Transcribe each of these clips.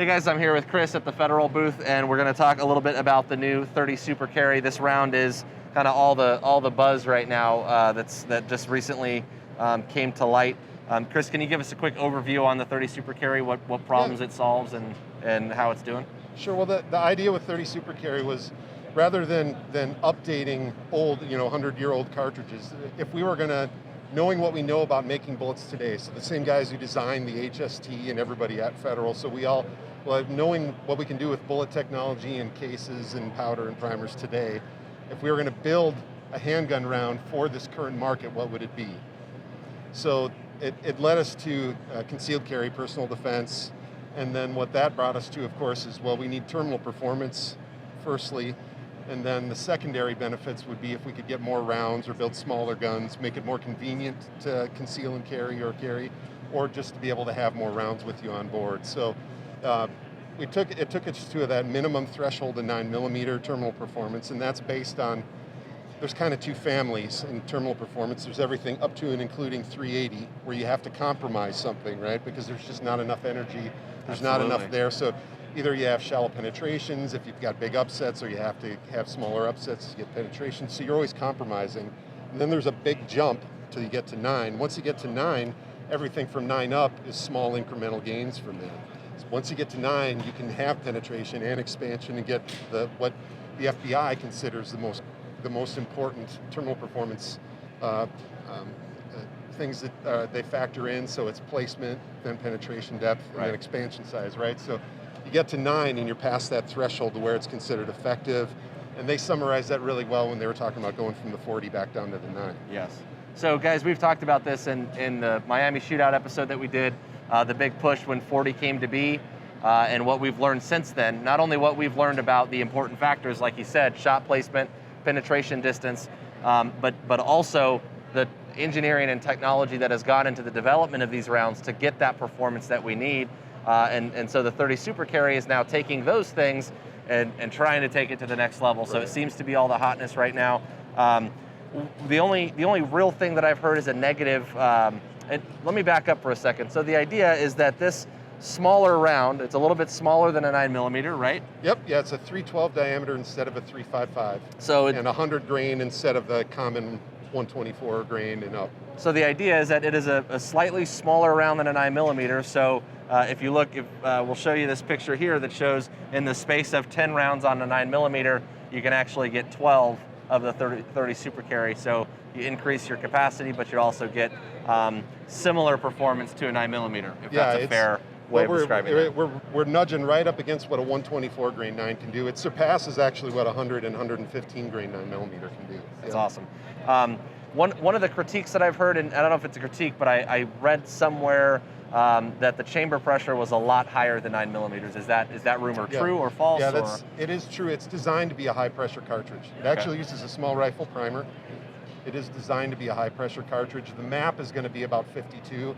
Hey guys, I'm here with Chris at the Federal booth, and we're going to talk a little bit about the new 30 Super Carry. This round is kind of all the buzz right now that just recently came to light. Chris, can you give us a quick overview on the 30 Super Carry, what problems it solves and how it's doing? Sure. Well, the idea with 30 Super Carry was rather than updating old, 100-year-old cartridges, if we were going to, knowing what we know about making bullets today, so the same guys who designed the HST and everybody at Federal, so knowing what we can do with bullet technology and cases and powder and primers today, if we were going to build a handgun round for this current market, what would it be? So it led us to concealed carry, personal defense, and then what that brought us to, of course, is, well, we need terminal performance, firstly, and then the secondary benefits would be if we could get more rounds or build smaller guns, make it more convenient to conceal and carry or just to be able to have more rounds with you on board. So it took us to that minimum threshold of 9mm terminal performance, and that's based on, there's kind of two families in terminal performance. There's everything up to and including 380, where you have to compromise something, right? Because there's just not enough energy, there's not enough there. So either you have shallow penetrations if you've got big upsets, or you have to have smaller upsets to get penetration. So you're always compromising. And then there's a big jump till you get to 9. Once you get to 9, everything from 9 up is small incremental gains from there. So once you get to 9, you can have penetration and expansion and get what the FBI considers the most important terminal performance things that they factor in. So it's placement, then penetration depth, and then expansion size, right? So you get to 9 and you're past that threshold to where it's considered effective. And they summarized that really well when they were talking about going from the 40 back down to the 9. Yes. So guys, we've talked about this in the Miami Shootout episode that we did, the big push when 40 came to be, and what we've learned since then. Not only what we've learned about the important factors, like you said, shot placement, penetration distance, but also the engineering and technology that has gone into the development of these rounds to get that performance that we need. And so the 30 Super Carry is now taking those things and trying to take it to the next level. So it seems to be all the hotness right now. The only real thing that I've heard is a negative, and let me back up for a second. So the idea is that this smaller round, it's a little bit smaller than a 9mm, right? Yep, yeah, it's a 312 diameter instead of a 355. So and 100 grain instead of the common 124 grain and up. So the idea is that it is a slightly smaller round than a 9mm. So if you look, we'll show you this picture here that shows in the space of 10 rounds on a 9mm, you can actually get 12 of the 30 Super Carry. So you increase your capacity, but you also get similar performance to a 9mm, if that's a fair way of describing it. We're nudging right up against what a 124 grain 9 can do. It surpasses actually what 100 and 115 grain 9mm can do. That's awesome. One of the critiques that I've heard, and I don't know if it's a critique, but I read somewhere that the chamber pressure was a lot higher than 9mm. Is that rumor true or false? Yeah, it is true. It's designed to be a high pressure cartridge. It actually uses a small rifle primer. It is designed to be a high pressure cartridge. The MAP is going to be about 52.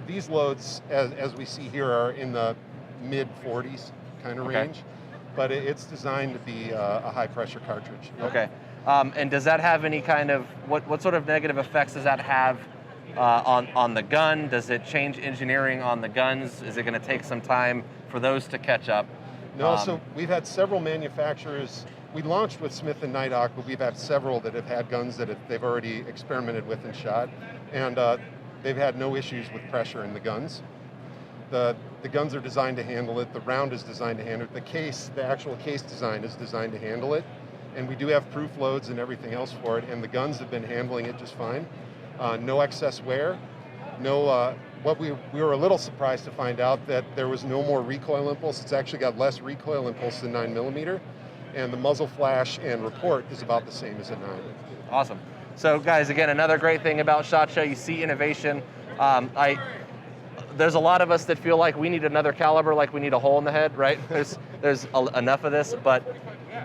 These loads, as we see here, are in the mid 40s kind of range, but it's designed to be a high pressure cartridge. Okay. And does that have any kind of, what sort of negative effects does that have on the gun? Does it change engineering on the guns? Is it going to take some time for those to catch up? No, so we've had several manufacturers. We launched with Smith & Nighthawk, but we've had several that have had guns that they've already experimented with and shot, and they've had no issues with pressure in the guns. The guns are designed to handle it. The round is designed to handle it. The actual case design is designed to handle it. And we do have proof loads and everything else for it, and the guns have been handling it just fine. No excess wear. What we were a little surprised to find out that there was no more recoil impulse. It's actually got less recoil impulse than 9mm, and the muzzle flash and report is about the same as a 9. Awesome. So guys, again, another great thing about SHOT Show, you see innovation. There's a lot of us that feel like we need another caliber, like we need a hole in the head, right? There's enough of this, but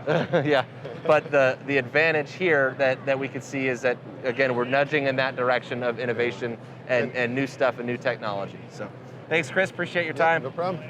yeah. But the advantage here that we could see is that, again, we're nudging in that direction of innovation and new stuff and new technology. So thanks, Chris. Appreciate your time. No problem.